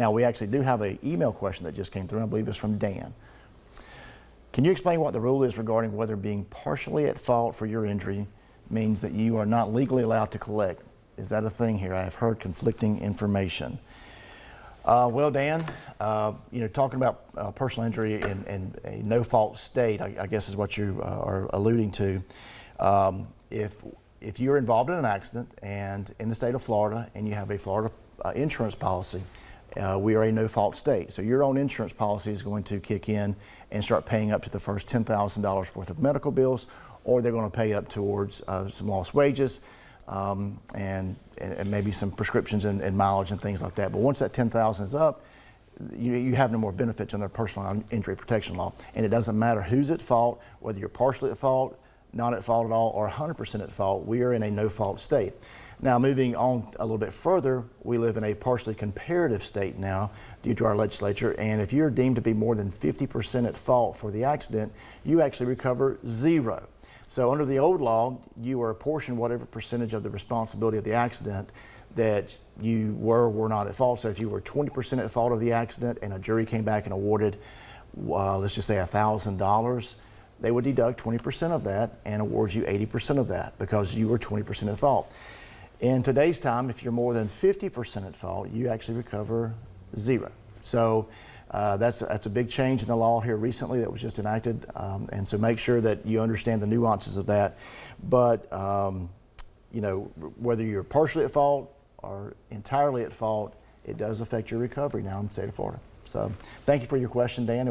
Now, we actually do have an email question that just came through. I believe it's from Dan. Can you explain what the rule is regarding whether being partially at fault for your injury means that you are not legally allowed to collect? Is that a thing here? I have heard conflicting information. Well, Dan, talking about personal injury in a no-fault state, I guess is what you are alluding to. If you're involved in an accident and in the state of Florida and you have a Florida insurance policy, we are a no-fault state. So your own insurance policy is going to kick in and start paying up to the first $10,000 worth of medical bills, or they're going to pay up towards some lost wages and maybe some prescriptions and mileage and things like that. But once that $10,000 is up, you have no more benefits under personal injury protection law. And it doesn't matter who's at fault, whether you're partially at fault, not at fault at all, or 100% at fault. We are in a no-fault state. Now, moving on a little bit further, we live in a partially comparative state now due to our legislature, and if you're deemed to be more than 50% at fault for the accident, you actually recover zero. So under the old law, you were apportioned whatever percentage of the responsibility of the accident that you were or were not at fault. So if you were 20% at fault of the accident and a jury came back and awarded, let's just say $1,000, they would deduct 20% of that and award you 80% of that because you were 20% at fault. In today's time, if you're more than 50% at fault, you actually recover zero. So that's a big change in the law here recently that was just enacted, and so make sure that you understand the nuances of that. But whether you're partially at fault or entirely at fault, it does affect your recovery now in the state of Florida. So thank you for your question, Dan.